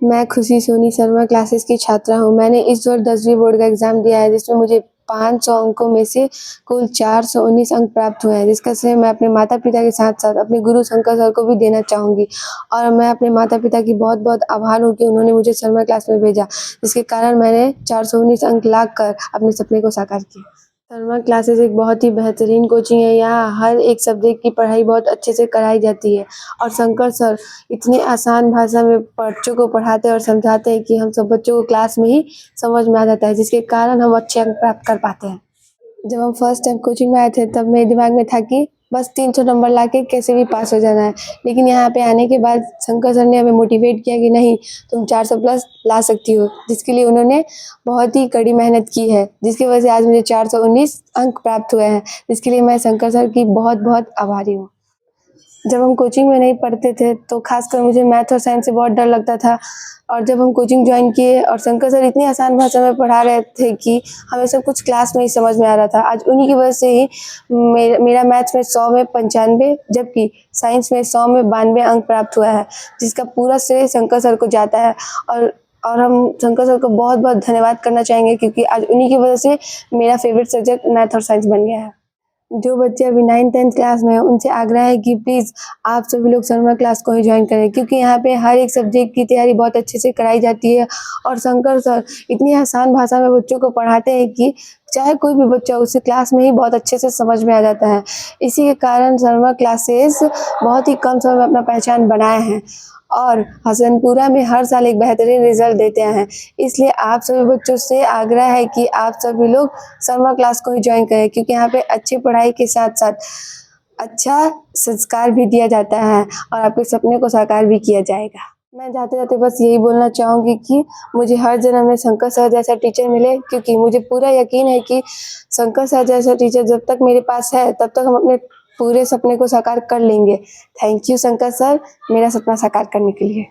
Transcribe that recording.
मैं खुशी सोनी शर्मा क्लासेस की छात्रा हूँ। मैंने इस बार 10वीं बोर्ड का एग्ज़ाम दिया है, जिसमें मुझे 500 अंकों में से कुल 419 अंक प्राप्त हुए हैं, जिसका श्रेय मैं अपने माता-पिता के साथ-साथ अपने गुरु शंकर सर को भी देना चाहूँगी। और मैं अपने माता-पिता की बहुत-बहुत आभार हूँ कि उन्होंने मुझे शर्मा क्लास में भेजा, जिसके कारण मैंने 419 अंक लाकर अपने सपने को साकार किया। शर्मा क्लासेस एक बहुत ही बेहतरीन कोचिंग है। यहाँ हर एक सब्जेक्ट की पढ़ाई बहुत अच्छे से कराई जाती है और शंकर सर इतनी आसान भाषा में बच्चों को पढ़ाते और समझाते हैं कि हम सब बच्चों को क्लास में ही समझ में आ जाता है, जिसके कारण हम अच्छे अंक प्राप्त कर पाते हैं। जब हम फर्स्ट टाइम कोचिंग में आए थे, तब मेरे दिमाग में था कि बस 300 नंबर लाके कैसे भी पास हो जाना है। लेकिन यहाँ पे आने के बाद शंकर सर ने हमें मोटिवेट किया कि नहीं, तुम 400 प्लस ला सकती हो, जिसके लिए उन्होंने बहुत ही कड़ी मेहनत की है, जिसकी वजह से आज मुझे 419 अंक प्राप्त हुए हैं, जिसके लिए मैं शंकर सर की बहुत-बहुत आभारी हूँ। जब हम कोचिंग में नहीं पढ़ते थे, तो खासकर मुझे मैथ और साइंस से बहुत डर लगता था। और जब हम कोचिंग ज्वाइन किए और शंकर सर इतनी आसान भाषा में पढ़ा रहे थे कि हमें सब कुछ क्लास में ही समझ में आ रहा था। आज उन्हीं की वजह से ही मेरा मैथ्स में 100 में 95, जबकि साइंस में 100 में 92 अंक प्राप्त हुआ है, जिसका पूरा श्रेय शंकर सर को जाता है। और हम शंकर सर को बहुत-बहुत धन्यवाद करना चाहेंगे, क्योंकि आज उन्हीं की वजह से मेरा फेवरेट सब्जेक्ट मैथ और साइंस बन गया है। जो बच्चे अभी 9th-10th क्लास में हैं, उनसे आग्रह है कि प्लीज़ आप सभी लोग शर्मा क्लास को ही ज्वाइन करें, क्योंकि यहाँ पे हर एक सब्जेक्ट की तैयारी बहुत अच्छे से कराई जाती है और शंकर सर इतनी आसान भाषा में बच्चों को पढ़ाते हैं कि चाहे कोई भी बच्चा उसे क्लास में ही बहुत अच्छे से समझ में आ जाता है। इसी के कारण शर्मा क्लासेस बहुत ही कम समय में अपना पहचान बनाए हैं और हसनपुरा में हर साल एक बेहतरीन रिज़ल्ट देते हैं। इसलिए आप सभी बच्चों से आग्रह है कि आप सभी लोग शर्मा क्लास को ही ज्वाइन करें, क्योंकि यहाँ पे अच्छी पढ़ाई के साथ-साथ अच्छा संस्कार भी दिया जाता है और आपके सपने को साकार भी किया जाएगा। मैं जाते-जाते बस यही बोलना चाहूँगी कि मुझे हर जन्म में शंकर सर जैसा टीचर मिले, क्योंकि मुझे पूरा यकीन है कि शंकर सर जैसा टीचर जब तक मेरे पास है, तब तक हम अपने पूरे सपने को साकार कर लेंगे। थैंक यू शंकर सर, मेरा सपना साकार करने के लिए।